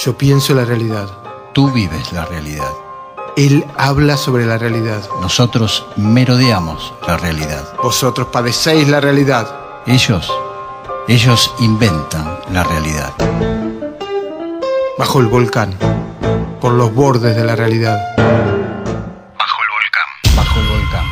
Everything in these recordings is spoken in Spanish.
Yo pienso la realidad. Tú vives la realidad. Él habla sobre la realidad. Nosotros merodeamos la realidad. Vosotros padecéis la realidad. Ellos inventan la realidad. Bajo el volcán, por los bordes de la realidad. Bajo el volcán. Bajo el volcán.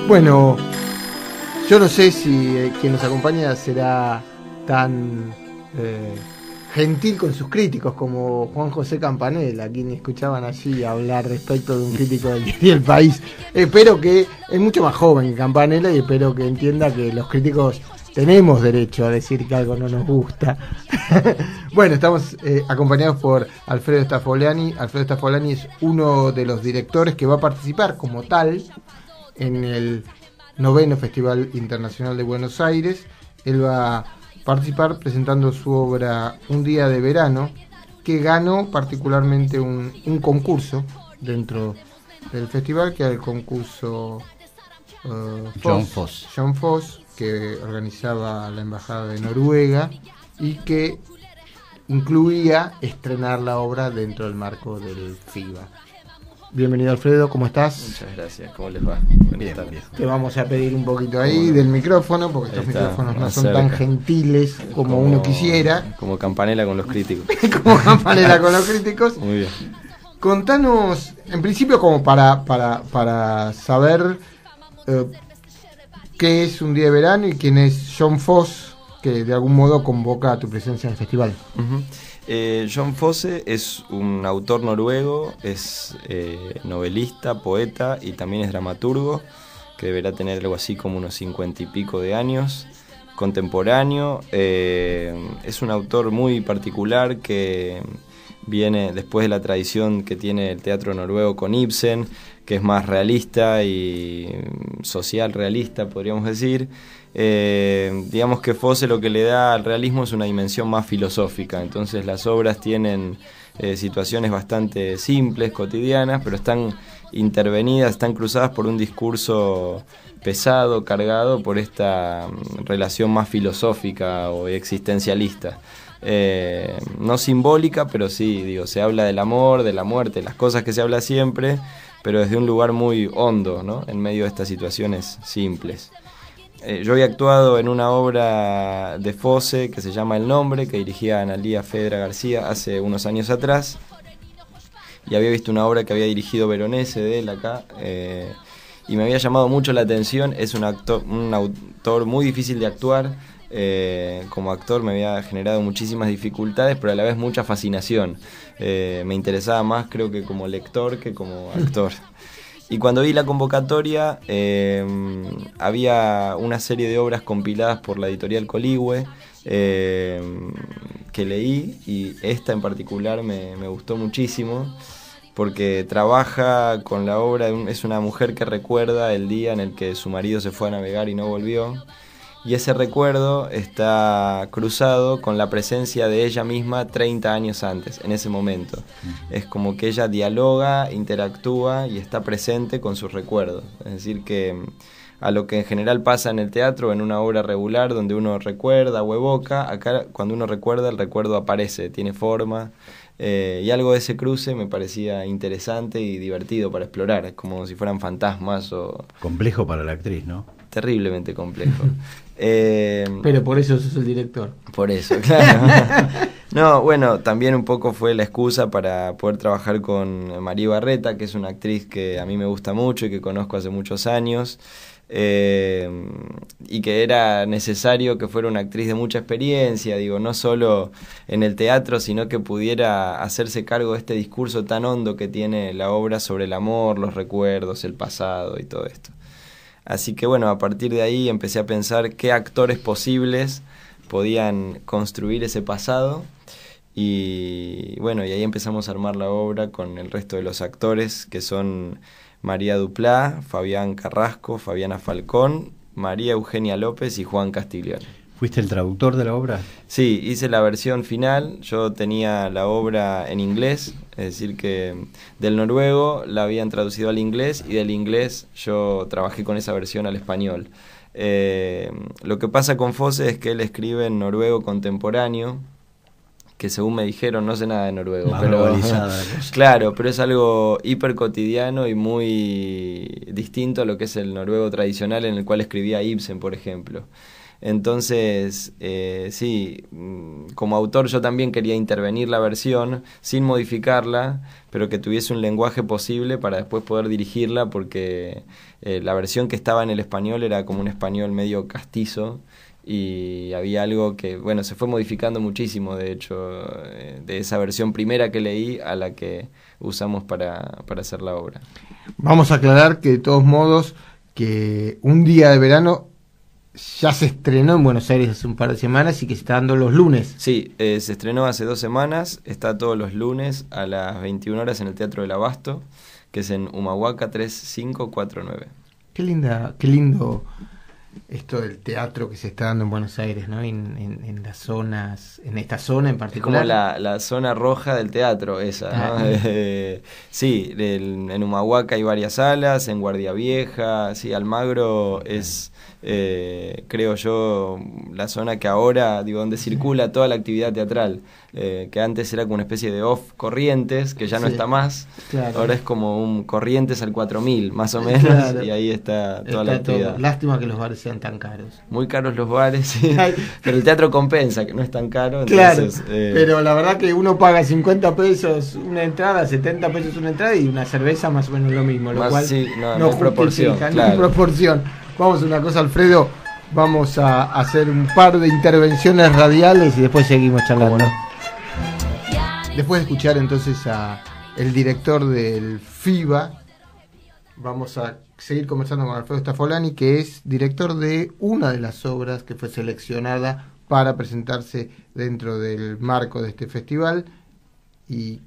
Bueno, yo no sé si quien nos acompaña será tan gentil con sus críticos como Juan José Campanella, a quien escuchaban allí hablar respecto de un crítico del diario El País. Espero que es mucho más joven que Campanella y espero que entienda que los críticos tenemos derecho a decir que algo no nos gusta. Bueno, estamos acompañados por Alfredo Staffolani. Alfredo Staffolani es uno de los directores que va a participar como tal en el 9º Festival Internacional de Buenos Aires. Él va a participar presentando su obra Un día de verano, que ganó particularmente un concurso dentro del festival, que era el concurso John Foss, que organizaba la Embajada de Noruega y que incluía estrenar la obra dentro del marco del FIBA. Bienvenido, Alfredo, ¿cómo estás? Muchas gracias, ¿cómo les va? Bien. Te vamos a pedir un poquito ahí del micrófono, porque estos micrófonos no son tan gentiles como uno quisiera. Como Campanella con los críticos. Como Campanella con los críticos. Muy bien. Contanos, en principio, como para saber qué es Un día de verano y quién es John Foss, que de algún modo convoca a tu presencia en el festival. Uh-huh. John Fosse es un autor noruego, es novelista, poeta y también es dramaturgo, que deberá tener algo así como unos 50 y pico de años, contemporáneo. Es un autor muy particular que viene después de la tradición que tiene el teatro noruego con Ibsen, que es más realista y social realista, podríamos decir. Digamos que Fosse lo que le da al realismo es una dimensión más filosófica, entonces las obras tienen situaciones bastante simples, cotidianas, pero están intervenidas, están cruzadas por un discurso pesado, cargado por esta relación más filosófica o existencialista. No simbólica, pero sí, digo, se habla del amor, de la muerte, las cosas que se habla siempre, pero desde un lugar muy hondo, ¿no? En medio de estas situaciones simples. Yo había actuado en una obra de Fosse que se llama El Nombre, que dirigía Analía Fedra García hace unos años atrás, y había visto una obra que había dirigido Veronese de él acá, y me había llamado mucho la atención. Es un autor muy difícil de actuar. Como actor me había generado muchísimas dificultades, pero a la vez mucha fascinación. Me interesaba más, creo que como lector que como actor. Y cuando vi la convocatoria, había una serie de obras compiladas por la editorial Coligüe que leí, y esta en particular me gustó muchísimo, porque trabaja con la obra, es una mujer que recuerda el día en el que su marido se fue a navegar y no volvió. Y ese recuerdo está cruzado con la presencia de ella misma 30 años antes, en ese momento. Es como que ella dialoga, interactúa y está presente con sus recuerdos. Es decir, que a lo que en general pasa en el teatro, en una obra regular donde uno recuerda o evoca, acá cuando uno recuerda, el recuerdo aparece, tiene forma. Y algo de ese cruce me parecía interesante y divertido para explorar, como si fueran fantasmas o... Complejo para la actriz, ¿no? Terriblemente complejo. Pero por eso sos el director. Por eso, claro. No, bueno, también un poco fue la excusa para poder trabajar con María Barreta, que es una actriz que a mí me gusta mucho y que conozco hace muchos años, y que era necesario que fuera una actriz de mucha experiencia, digo, no solo en el teatro, sino que pudiera hacerse cargo de este discurso tan hondo que tiene la obra sobre el amor, los recuerdos, el pasado y todo esto. Así que bueno, a partir de ahí empecé a pensar qué actores posibles podían construir ese pasado, y bueno, y ahí empezamos a armar la obra con el resto de los actores, que son María Duplá, Fabián Carrasco, Fabiana Falcón, María Eugenia López y Juan Castiglione. ¿Fuiste el traductor de la obra? Sí, hice la versión final. Yo tenía la obra en inglés, es decir que del noruego la habían traducido al inglés y del inglés yo trabajé con esa versión al español. Lo que pasa con Fosse es que él escribe en noruego contemporáneo, que según me dijeron, no sé nada de noruego, pero claro, pero es algo hiper cotidiano y muy distinto a lo que es el noruego tradicional en el cual escribía Ibsen, por ejemplo. Entonces, sí, como autor yo también quería intervenir la versión sin modificarla, pero que tuviese un lenguaje posible para después poder dirigirla, porque la versión que estaba en el español era como un español medio castizo, y había algo que, bueno, se fue modificando muchísimo, de hecho, de esa versión primera que leí a la que usamos para hacer la obra. Vamos a aclarar que de todos modos, que Un día de verano ya se estrenó en Buenos Aires hace un par de semanas y que se está dando los lunes. Sí, se estrenó hace 2 semanas, está todos los lunes a las 21 horas en el Teatro del Abasto, que es en Humahuaca 3549. Qué lindo esto del teatro que se está dando en Buenos Aires, ¿no? En las zonas, en esta zona en particular. Es como la zona roja del teatro esa, ¿no? Sí, en Humahuaca hay varias salas, en Guardia Vieja, sí, Almagro es, creo yo, la zona que ahora, digo, donde circula toda la actividad teatral, que antes era como una especie de off Corrientes, que ya no está más, claro. Ahora es como un Corrientes al 4000, más o menos, claro. Y ahí está toda la actividad. Todo. Lástima que los bares sean tan caros. Muy caros los bares, sí. Pero el teatro compensa, que no es tan caro. Entonces, claro, pero la verdad que uno paga 50 pesos una entrada, 70 pesos una entrada y una cerveza más o menos lo mismo, lo cual sí, no es proporción, claro. No es proporción. Vamos a una cosa, Alfredo, vamos a hacer un par de intervenciones radiales y después seguimos charlando. Bueno. Después de escuchar entonces a el director del FIBA, vamos a seguir conversando con Alfredo Staffolani, que es director de una de las obras que fue seleccionada para presentarse dentro del marco de este festival y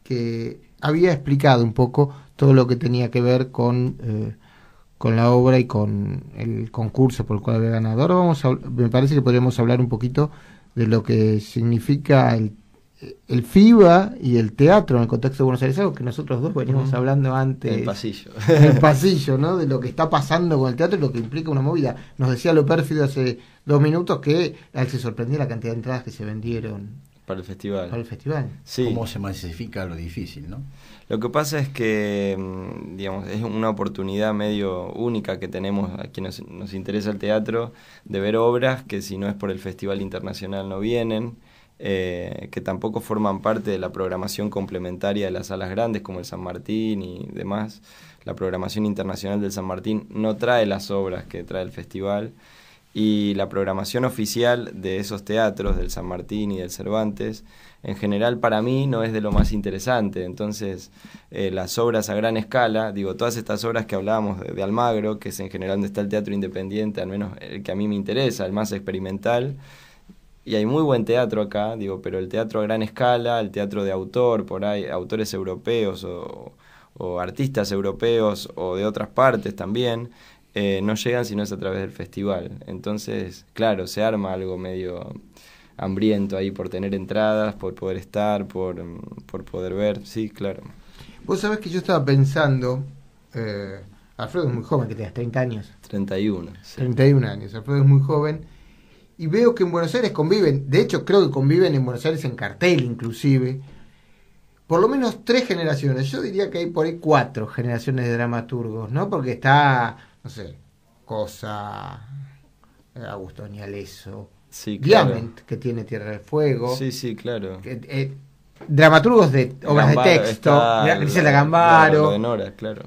que había explicado un poco todo lo que tenía que ver con la obra y con el concurso por el cual había ganado. Ahora me parece que podríamos hablar un poquito de lo que significa el FIBA y el teatro en el contexto de Buenos Aires, algo que nosotros dos venimos hablando antes. En el pasillo. En el pasillo, ¿no? De lo que está pasando con el teatro y lo que implica una movida. Nos decía Lo Pérfido hace 2 minutos que a él se sorprendía la cantidad de entradas que se vendieron para el festival. Para el festival. Sí. ¿Cómo se masifica lo difícil, no? Lo que pasa es que, digamos, es una oportunidad medio única que tenemos a quienes nos interesa el teatro, de ver obras que si no es por el Festival Internacional no vienen, que tampoco forman parte de la programación complementaria de las salas grandes como el San Martín y demás. La programación internacional del San Martín no trae las obras que trae el festival, y la programación oficial de esos teatros, del San Martín y del Cervantes, en general para mí no es de lo más interesante. Entonces las obras a gran escala, digo, todas estas obras que hablábamos de Almagro, que es en general donde está el teatro independiente, al menos el que a mí me interesa, el más experimental, y hay muy buen teatro acá, digo, pero el teatro a gran escala, el teatro de autor, por ahí, autores europeos o artistas europeos o de otras partes también, no llegan sino es a través del festival. Entonces, claro, se arma algo medio hambriento ahí por tener entradas, por poder estar, por poder ver, sí, claro. Vos sabés que yo estaba pensando, Alfredo es muy joven, que tengas 30 años. 31. Sí. 31 años, Alfredo es muy joven, y veo que en Buenos Aires conviven, de hecho creo que conviven en Buenos Aires en cartel inclusive, por lo menos 3 generaciones, yo diría que hay por ahí 4 generaciones de dramaturgos, ¿no? Porque está, no sé, Cosa, Augusto Añaleso, sí, claro. Diamant, que tiene Tierra del Fuego. Sí, sí, claro. Dramaturgos de obras Gambaro, de texto, Griselda Gambaro. De Nora, claro.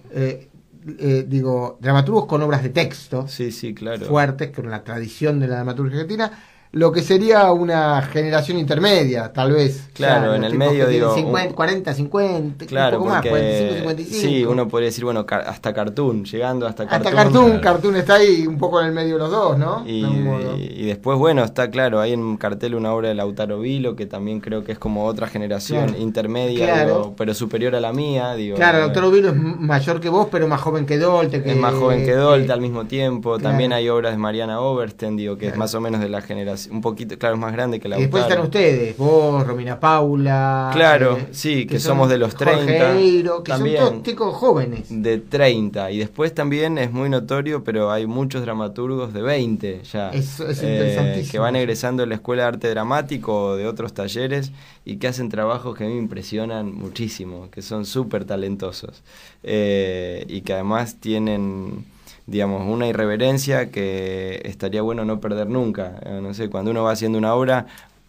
Digo, dramaturgos con obras de texto. Sí, sí, claro. Fuertes, con la tradición de la dramaturgia argentina. lo que sería una generación intermedia, tal vez. Claro, los en el tipos medio, que tienen digo, 50, 40, 50, claro, un poco más, porque 45, 55. sí, uno podría decir, bueno, hasta Cartoon, llegando hasta Hasta Cartoon. Cartoon está ahí un poco en el medio de los dos, ¿no? De algún modo. Y después, bueno, está claro, hay en cartel una obra de Lautaro Vilo, que también creo que es como otra generación Claro. intermedia, Claro. digo, pero superior a la mía. Digo, Claro, Lautaro Vilo es mayor que vos, pero más joven que Dolte. es más joven que Dolte al mismo tiempo. Claro. También hay obras de Mariana Obersten, digo, que Claro. es más o menos de la generación, un poquito, claro, es más grande que Y Lautaro. después están ustedes, vos, Romina Paula. Claro, sí, que son somos de los 30. Jorge Eiro, que también, son todos chicos jóvenes. de 30. Y después también es muy notorio, pero hay muchos dramaturgos de 20 ya. Eso es interesantísimo. Que van egresando de la Escuela de Arte Dramático o de otros talleres y que hacen trabajos que a mí me impresionan muchísimo, que son súper talentosos. Y que además tienen, digamos, una irreverencia que estaría bueno no perder nunca. No sé, cuando uno va haciendo una obra,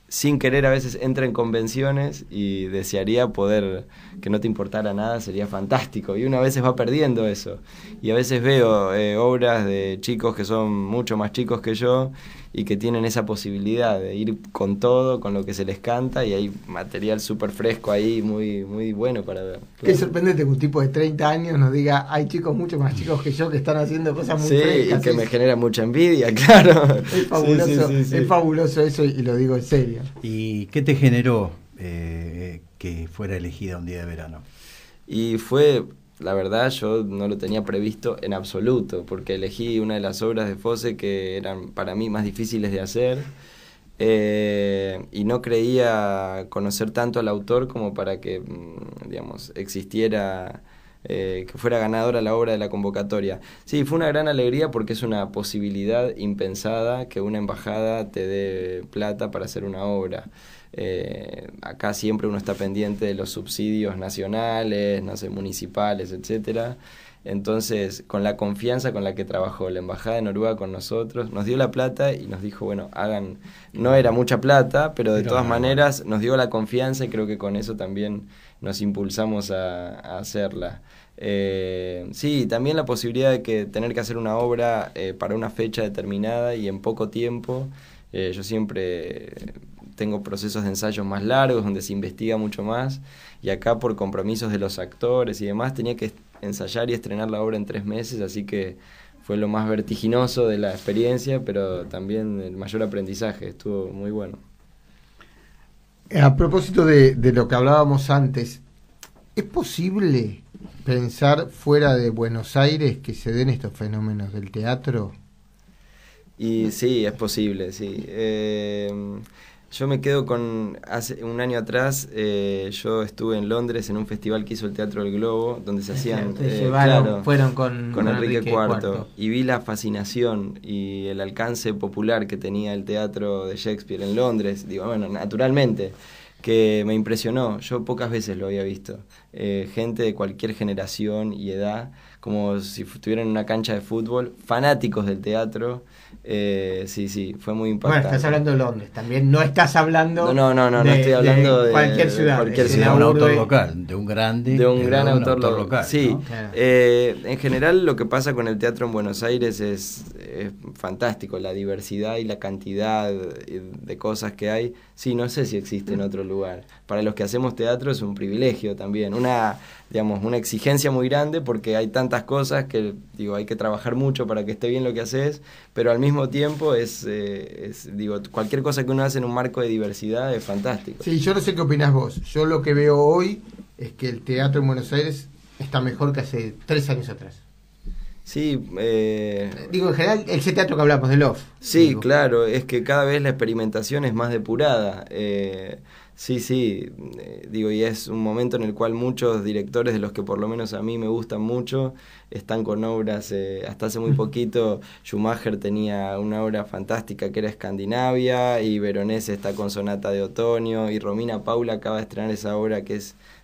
sin querer a veces entra en convenciones y desearía poder que no te importara nada, sería fantástico. Y uno a veces va perdiendo eso. Y a veces veo obras de chicos que son mucho más chicos que yo y que tienen esa posibilidad de ir con todo, con lo que se les canta, y hay material súper fresco ahí, muy, muy bueno para ver. Qué sorprendente que un tipo de 30 años nos diga, hay chicos mucho más chicos que yo que están haciendo cosas muy sí, frescas. y que me genera mucha envidia, claro. Es fabuloso, Sí. es fabuloso eso y lo digo en serio. ¿Y qué te generó que fuera elegida un día de verano? Y fue, la verdad, yo no lo tenía previsto en absoluto, porque elegí una de las obras de Fosse que eran para mí más difíciles de hacer, y no creía conocer tanto al autor como para que, digamos, existiera, que fuera ganadora la obra de la convocatoria. Sí, fue una gran alegría porque es una posibilidad impensada que una embajada te dé plata para hacer una obra. Acá siempre uno está pendiente de los subsidios nacionales, no sé, municipales, etcétera. Entonces, con la confianza con la que trabajó la Embajada de Noruega con nosotros, nos dio la plata y nos dijo, bueno, hagan, no era mucha plata, pero de todas maneras nos dio la confianza y creo que con eso también nos impulsamos a hacerla. Sí, también la posibilidad de que tener que hacer una obra para una fecha determinada y en poco tiempo. Yo siempre tengo procesos de ensayos más largos donde se investiga mucho más, y acá por compromisos de los actores y demás tenía que ensayar y estrenar la obra en 3 meses, así que fue lo más vertiginoso de la experiencia, pero también el mayor aprendizaje, estuvo muy bueno. A propósito de lo que hablábamos antes, ¿es posible pensar fuera de Buenos Aires que se den estos fenómenos del teatro? Y sí, es posible, sí. Yo me quedo con, hace un año atrás, yo estuve en Londres en un festival que hizo el Teatro del Globo, donde se hacían, fueron con Enrique IV, y vi la fascinación y el alcance popular que tenía el teatro de Shakespeare en Londres, digo, bueno, naturalmente, que me impresionó. Yo pocas veces lo había visto. Gente de cualquier generación y edad, como si estuvieran en una cancha de fútbol, fanáticos del teatro. Sí, fue muy impactante. Bueno, estás hablando de Londres, también no estás hablando no estoy hablando de cualquier ciudad. Cualquier De ciudad. un autor local, de un gran autor local. Sí, ¿no? Claro. En general lo que pasa con el teatro en Buenos Aires es fantástico, la diversidad y la cantidad de cosas que hay. Sí, no sé si existe en otro lugar. Para los que hacemos teatro es un privilegio también, una exigencia muy grande porque hay tantas cosas que, digo, hay que trabajar mucho para que esté bien lo que haces, pero al mismo tiempo cualquier cosa que uno hace en un marco de diversidad es fantástico. Sí, yo no sé qué opinás vos. Yo lo que veo hoy es que el teatro en Buenos Aires está mejor que hace 3 años atrás. Sí, digo, en general, ese teatro que hablamos, del off. Sí, digo. claro, es que cada vez la experimentación es más depurada. Digo, y es un momento en el cual muchos directores, de los que por lo menos a mí me gustan mucho, están con obras, hasta hace muy poquito Schumacher tenía una obra fantástica que era Escandinavia, y Veronese está con Sonata de Otoño, y Romina Paula acaba de estrenar esa obra que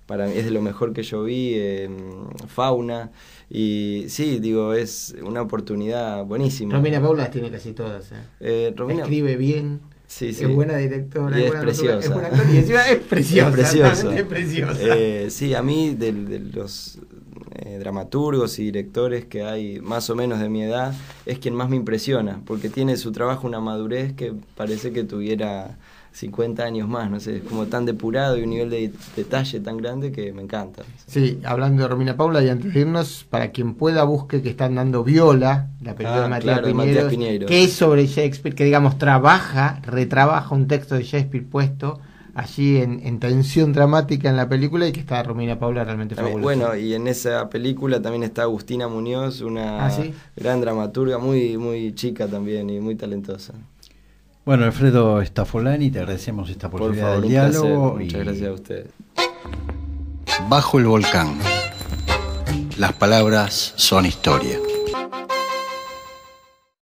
para mí es de lo mejor que yo vi, Fauna. Y sí, digo, es una oportunidad buenísima. Romina Paula las tiene casi todas. Romina escribe bien, sí. es buena directora, Y es es buena preciosa. es buena actriz, y encima es preciosa. Es preciosa. Realmente es preciosa. Sí, a mí de los dramaturgos y directores que hay más o menos de mi edad, es quien más me impresiona, porque tiene su trabajo una madurez que parece que tuviera 50 años más, no sé, es como tan depurado y un nivel de detalle tan grande que me encanta. Sí, hablando de Romina Paula, y antes de irnos, para quien pueda busque que están dando Viola, la película de Matías, claro, Piñeiro, Matías Piñeiro, que es sobre Shakespeare, que digamos retrabaja un texto de Shakespeare puesto allí en tensión dramática en la película, y que está Romina Paula realmente También, fabulosa. bueno, y en esa película también está Agustina Muñoz, una ¿Sí? gran dramaturga, muy, muy chica también y muy talentosa. Bueno, Alfredo Stafolani, te agradecemos esta Por posibilidad favor, del un diálogo. placer. Muchas gracias a ustedes. Bajo el volcán. Las palabras son historia.